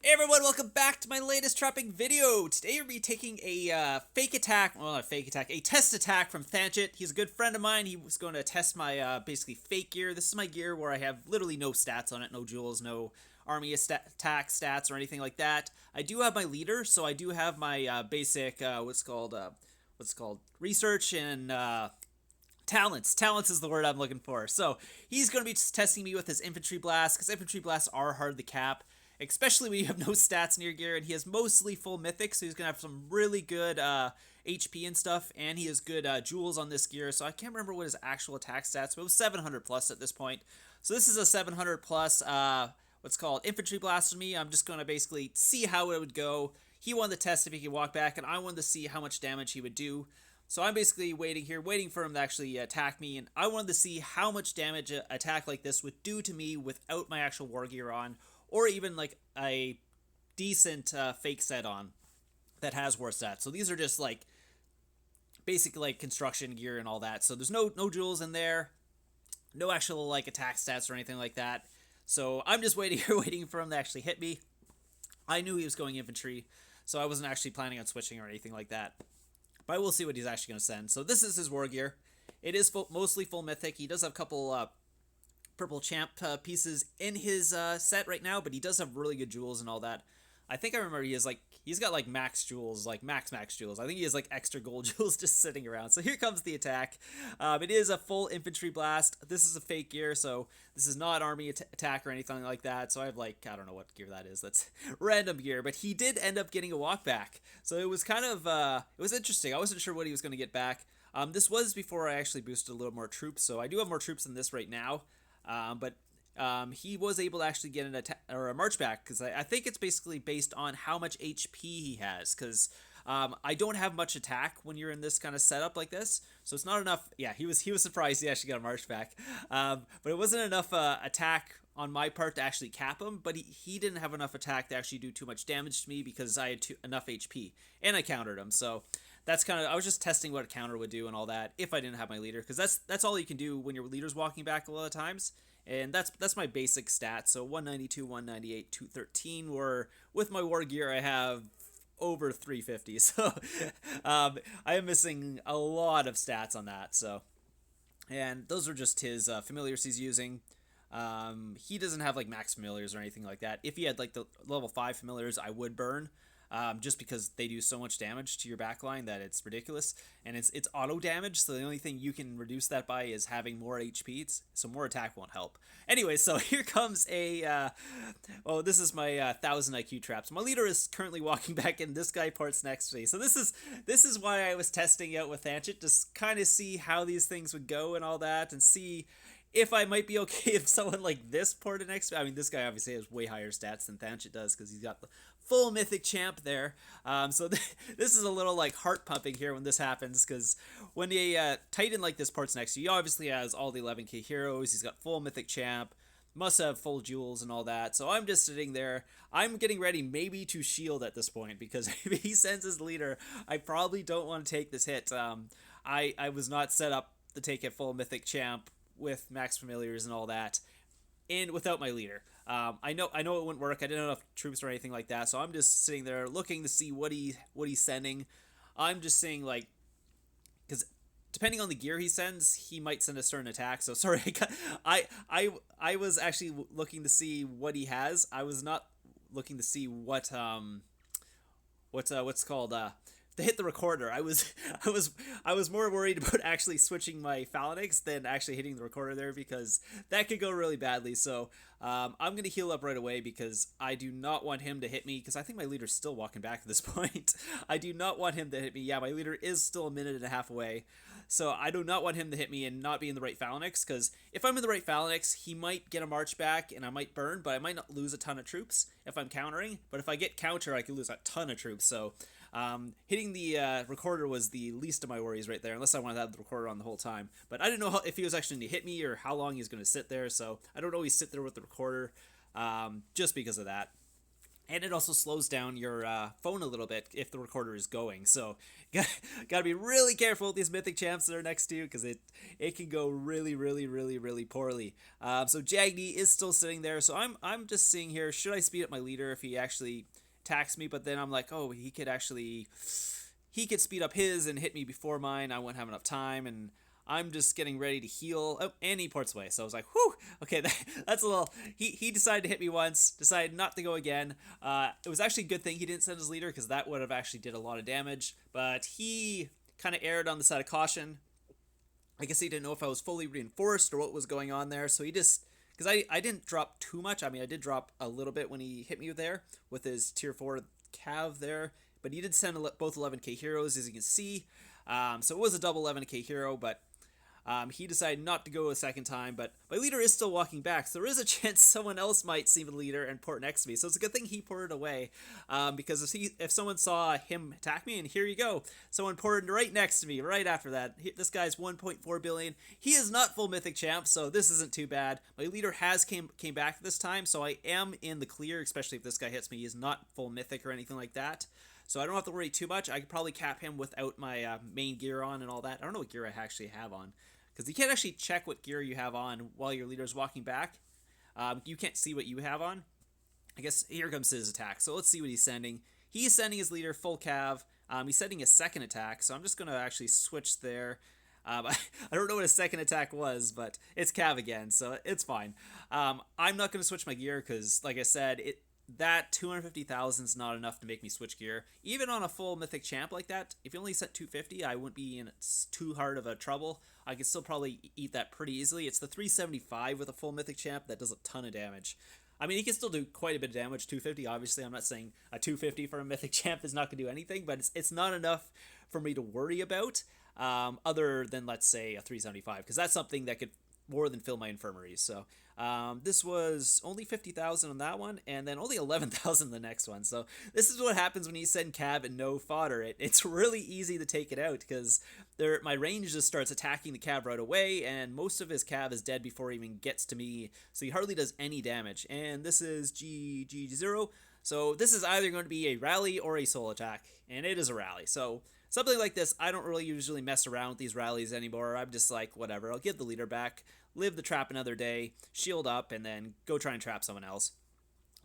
Hey everyone, welcome back to my latest trapping video. Today we're going to be taking a fake attack, well not fake attack, a test attack from Thanchit. He's a good friend of mine. He was going to test my basically fake gear. This is my gear where I have literally no stats on it, no jewels, no army attack stats or anything like that. I do have my leader, so I do have my basic, what's called research and talents. Talents is the word I'm looking for. So he's going to be testing me with his infantry blast, because infantry blasts are hard to cap, especially when you have no stats in your gear, and he has mostly full mythic, so he's going to have some really good HP and stuff, and he has good jewels on this gear, so I can't remember what his actual attack stats, but it was 700 plus at this point. So this is a 700 plus, what's called infantry blast on me. I'm just going to basically see how it would go. He wanted to test if he could walk back, and I wanted to see how much damage he would do. So I'm basically waiting here, waiting for him to actually attack me, and I wanted to see how much damage an attack like this would do to me without my actual war gear on, or even like a decent fake set on that has war stats. So these are just like basically like construction gear and all that. So there's no jewels in there, no actual like attack stats or anything like that. So I'm just waiting here, waiting for him to actually hit me. I knew he was going infantry, so I wasn't actually planning on switching or anything like that. But we'll see what he's actually going to send. So this is his war gear. It is mostly full mythic. He does have a couple purple champ pieces in his set right now, but he does have really good jewels and all that. I think I remember he's got like max jewels, like max jewels. I think he has like extra gold jewels just sitting around. So here comes the attack. It is a full infantry blast. This is a fake gear, so this is not army attack or anything like that. So I have like, I don't know what gear that is. That's random gear, but he did end up getting a walk back. So it was kind of, it was interesting. I wasn't sure what he was going to get back. This was before I actually boosted a little more troops, so I do have more troops than this right now. But he was able to actually get an attack or a march back, because I think it's basically based on how much HP he has, because I don't have much attack when you're in this kind of setup like this, so it's not enough. Yeah, he was surprised he actually got a march back, but it wasn't enough attack on my part to actually cap him, but he didn't have enough attack to actually do too much damage to me, because I had enough HP and I countered him. So that's kind of, I was just testing what a counter would do and all that if I didn't have my leader, because that's all you can do when your leader's walking back a lot of times. And that's my basic stats. So 192, 198, 213, where with my war gear I have over 350. So I am missing a lot of stats on that. So, and those are just his familiars he's using. He doesn't have like max familiars or anything like that. If he had like the level 5 familiars, I would burn. Just because they do so much damage to your backline that it's ridiculous, and it's auto damage, so the only thing you can reduce that by is having more HP, so more attack won't help. Anyway, so here comes a, oh, this is my 1000 IQ traps. My leader is currently walking back in, this guy ports next to me, so this is why I was testing out with Thanchit, just kind of see how these things would go and all that, and see if I might be okay if someone like this ported next to me. I mean, this guy obviously has way higher stats than Thanchit does, because he's got the full mythic champ there. So this is a little like heart pumping here when this happens, because when a Titan like this ports next to you, he obviously has all the 11k heroes. He's got full mythic champ, must have full jewels and all that. So I'm just sitting there. I'm getting ready maybe to shield at this point, because if he sends his leader, I probably don't want to take this hit. I was not set up to take a full mythic champ with max familiars and all that, and without my leader. I know it wouldn't work. I didn't have enough troops or anything like that, so I'm just sitting there looking to see what he's sending. I'm just saying, like, because depending on the gear he sends, he might send a certain attack. So sorry, I was actually looking to see what he has. I was not looking to see what's called to hit the recorder. I was more worried about actually switching my phalanx than actually hitting the recorder there, because that could go really badly. So I'm going to heal up right away, because I do not want him to hit me, because I think my leader's still walking back at this point. I do not want him to hit me. Yeah, my leader is still a minute and a half away. So I do not want him to hit me and not be in the right phalanx, because if I'm in the right phalanx, he might get a march back and I might burn, but I might not lose a ton of troops if I'm countering. But if I get counter, I could lose a ton of troops. So hitting the recorder was the least of my worries right there, unless I wanted to have the recorder on the whole time. But I didn't know if he was actually going to hit me or how long he's going to sit there, so I don't always sit there with the recorder, just because of that. And and it also slows down your phone a little bit if the recorder is going. So gotta be really careful with these mythic champs that are next to you, because it can go really, really, really, really poorly. So Jagny is still sitting there, so I'm just seeing here, should I speed up my leader if he actually attacks me? But then I'm like, oh, he could speed up his and hit me before mine. I won't have enough time, and I'm just getting ready to heal. Oh, and he ports away. So I was like, whew, okay, that's a little... He decided to hit me once, decided not to go again. It was actually a good thing he didn't send his leader, because that would have actually did a lot of damage. But he kind of erred on the side of caution. I guess he didn't know if I was fully reinforced or what was going on there. So he just... Because I didn't drop too much. I mean, I did drop a little bit when he hit me there with his tier 4 cav there. But he did send both 11k heroes, as you can see. So it was a double 11k hero, but... he decided not to go a second time, but my leader is still walking back, so there is a chance someone else might see the leader and port next to me. So it's a good thing he ported away, because if someone saw him attack me, and here you go, someone ported right next to me right after that. This guy's 1.4 billion. He is not full mythic champ, so this isn't too bad. My leader has came back this time, so I am in the clear, especially if this guy hits me. He is not full mythic or anything like that. So I don't have to worry too much. I could probably cap him without my main gear on and all that. I don't know what gear I actually have on, because you can't actually check what gear you have on while your leader's walking back. You can't see what you have on. I guess here comes his attack. So let's see what he's sending. He's sending his leader full cav. He's sending a second attack, so I'm just going to actually switch there. I don't know what his second attack was, but it's cav again, so it's fine. I'm not going to switch my gear because, like I said, that 250,000 is not enough to make me switch gear. Even on a full mythic champ like that, if you only set 250, I wouldn't be in too hard of a trouble. I could still probably eat that pretty easily. It's the 375 with a full mythic champ that does a ton of damage. I mean, he can still do quite a bit of damage. 250, obviously, I'm not saying a 250 for a mythic champ is not going to do anything, but it's not enough for me to worry about, other than, let's say, a 375, because that's something that could more than fill my infirmaries. So this was only 50,000 on that one, and then only 11,000 the next one. So this is what happens when you send cav and no fodder. It's really easy to take it out, because my range just starts attacking the cav right away, and most of his cav is dead before he even gets to me, so he hardly does any damage. And this is G0, so this is either going to be a rally or a soul attack, and it is a rally. So something like this, I don't really usually mess around with these rallies anymore. I'm just like, whatever, I'll give the leader back, live the trap another day, shield up, and then go try and trap someone else.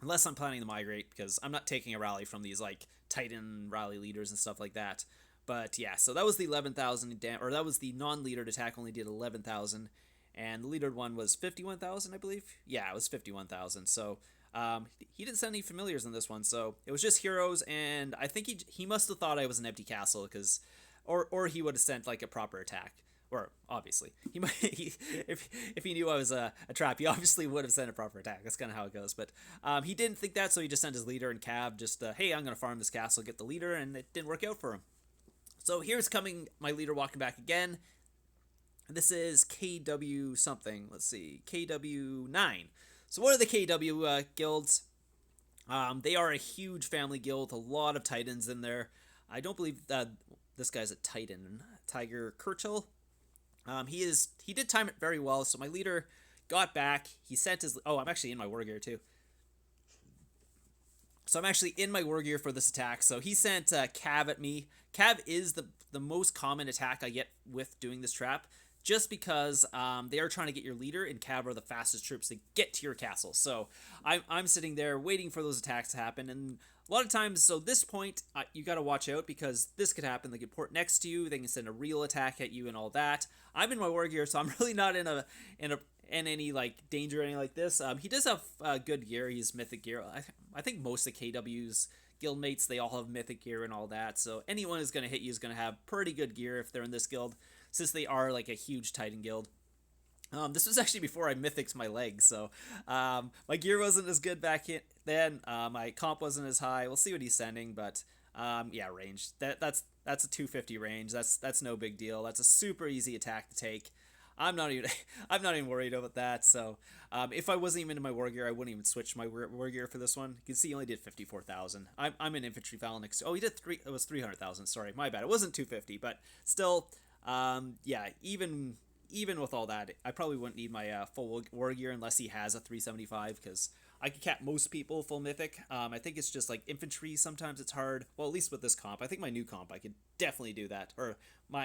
Unless I'm planning to migrate, because I'm not taking a rally from these, like, Titan rally leaders and stuff like that. But yeah, so that was the 11,000 or that was the non-leadered attack, only did 11,000. And the leadered one was 51,000, I believe. Yeah, it was 51,000. So he didn't send any familiars in this one, so it was just heroes, and I think he must have thought I was an empty castle, because, or he would have sent like a proper attack. Or obviously, if he knew I was a trap, he obviously would have sent a proper attack. That's kind of how it goes. But he didn't think that, so he just sent his leader and cav. Just hey, I'm gonna farm this castle, get the leader, and it didn't work out for him. So here's coming my leader walking back again. This is KW something. Let's see, KW9. So what are the KW guilds? They are a huge family guild, a lot of titans in there. I don't believe that this guy's a titan. Tiger Kirchhoff. He did time it very well, so my leader got back. He sent his... Oh, I'm actually in my war gear too. So I'm actually in my war gear for this attack. So he sent Cav at me. Cav is the most common attack I get with doing this trap, just because they are trying to get your leader, and Cav are the fastest troops to get to your castle. So I'm sitting there waiting for those attacks to happen, and a lot of times, so this point, you got to watch out, because this could happen. They could port next to you, they can send a real attack at you and all that. I'm in my war gear, so I'm really not in any like danger or anything like this. He does have good gear. He's mythic gear. I think most of KW's guildmates, they all have mythic gear and all that, so anyone who's going to hit you is going to have pretty good gear if they're in this guild, since they are like a huge Titan guild. This was actually before I mythics my legs, so my gear wasn't as good back then. My comp wasn't as high. We'll see what he's sending, but yeah, range. That's a 250 range. That's no big deal. That's a super easy attack to take. I'm not even worried about that. So if I wasn't even in my war gear, I wouldn't even switch my war gear for this one. You can see he only did 54,000. I'm an infantry phalanx. Oh, he did it was 300,000. Sorry, my bad. It wasn't 250, but still, yeah, even with all that, I probably wouldn't need my full war gear unless he has a 375, because I can cap most people full mythic. I think it's just like infantry. Sometimes it's hard. Well, at least with this comp, I think my new comp, I could definitely do that. Or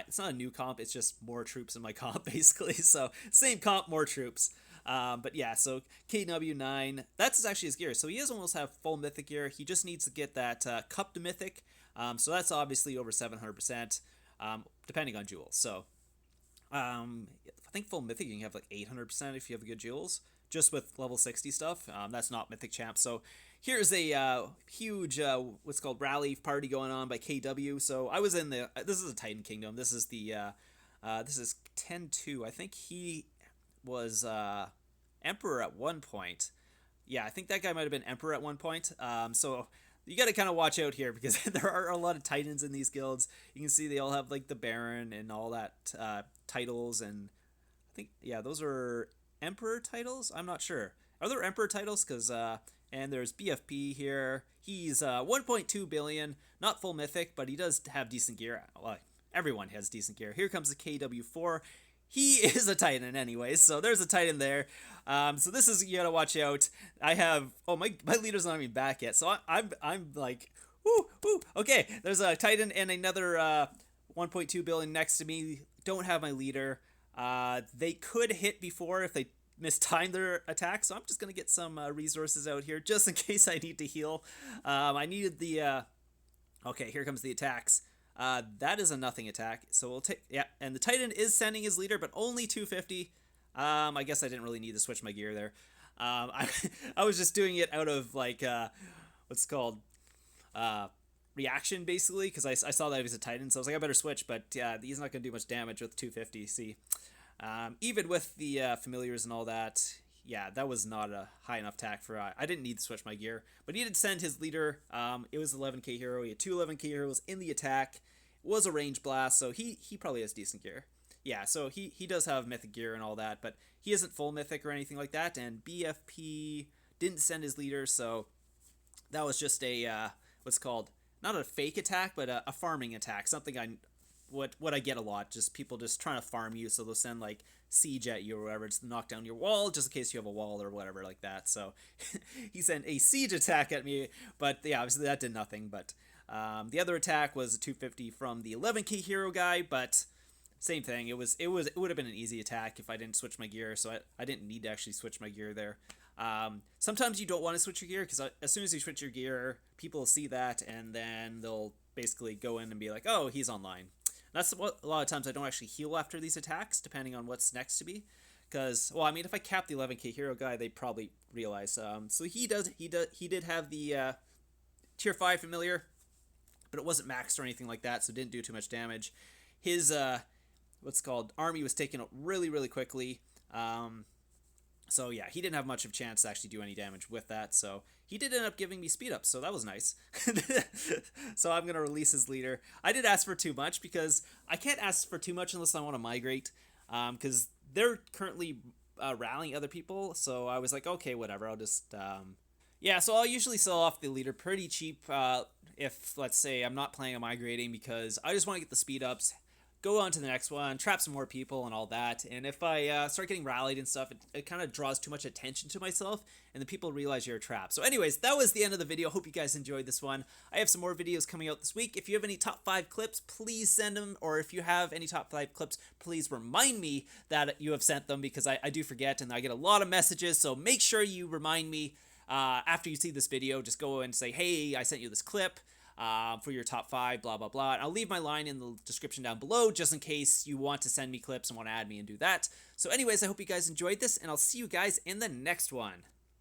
it's not a new comp. It's just more troops in my comp basically. So same comp, more troops. But yeah, so KW9, that's actually his gear. So he does almost have full mythic gear. He just needs to get that cup to mythic. So that's obviously over 700%, depending on jewels. So I think full mythic you can have like 800% if you have good jewels, just with level 60 stuff. That's not mythic champ. So here's a huge what's called rally party going on by KW. So I was in this is a Titan Kingdom. This is the this is 10-2. I think he was Emperor at one point. Yeah, I think that guy might have been Emperor at one point. So you got to kind of watch out here because there are a lot of Titans in these guilds. You can see they all have like the Baron and all that titles, and I think, yeah, those are Emperor titles. I'm not sure. Are there Emperor titles? Because and there's BFP here. He's 1.2 billion, not full mythic, but he does have decent gear. Well, everyone has decent gear. Here comes the KW4. He is a Titan anyways, so there's a Titan there. So this is, you gotta watch out. I have, my leader's not even back yet, so I'm like, woo. Okay, there's a Titan and another 1.2 billion next to me. Don't have my leader. They could hit before if they mistime their attack, so I'm just gonna get some resources out here just in case I need to heal. I needed the okay, here comes the attacks. That is a nothing attack, so we'll take, yeah, and the Titan is sending his leader, but only 250. I guess I didn't really need to switch my gear there. I was just doing it out of like what's called reaction, basically, because I saw that he was a Titan, so I was like, I better switch, but yeah, he's not gonna do much damage with 250. See, even with the familiars and all that, yeah, that was not a high enough tack for, I didn't need to switch my gear, but he did send his leader. It was 11k hero. He had two 11k heroes in the attack. It was a range blast, so he probably has decent gear. Yeah, so he does have mythic gear and all that, but he isn't full mythic or anything like that, and BFP didn't send his leader, so that was just a, what's called, not a fake attack, but a farming attack, something what I get a lot, just people just trying to farm you, so they'll send like siege at you or whatever, just to knock down your wall, just in case you have a wall or whatever like that. So he sent a siege attack at me, but yeah, obviously that did nothing. But the other attack was a 250 from the 11k hero guy, but same thing. It would have been an easy attack if I didn't switch my gear, so I didn't need to actually switch my gear there. Sometimes you don't want to switch your gear, because as soon as you switch your gear, people will see that, and then they'll basically go in and be like, oh, he's online. That's what a lot of times I don't actually heal after these attacks, depending on what's next to me. Because, well, I mean, if I cap the 11k hero guy, they probably realize. So he did have the tier 5 familiar, but it wasn't maxed or anything like that, so it didn't do too much damage. His what's called army was taken out really, really quickly. So yeah, he didn't have much of a chance to actually do any damage with that. So he did end up giving me speed up, so that was nice. So I'm gonna release his leader. I did ask for too much because I can't ask for too much unless I want to migrate, because they're currently rallying other people. So I was like, okay, whatever. I'll just yeah. So I'll usually sell off the leader pretty cheap if, let's say, I'm not planning on migrating, because I just want to get the speed ups, go on to the next one, trap some more people and all that. And if I start getting rallied and stuff, it kind of draws too much attention to myself, and the people realize you're a trap. So anyways, that was the end of the video. Hope you guys enjoyed this one. I have some more videos coming out this week. If you have any top 5 clips, please send them. Or if you have any top 5 clips, please remind me that you have sent them, because I do forget, and I get a lot of messages. So make sure you remind me after you see this video. Just go and say, hey, I sent you this clip. For your top 5, blah, blah, blah. And I'll leave my line in the description down below, just in case you want to send me clips and want to add me and do that. So anyways, I hope you guys enjoyed this, and I'll see you guys in the next one.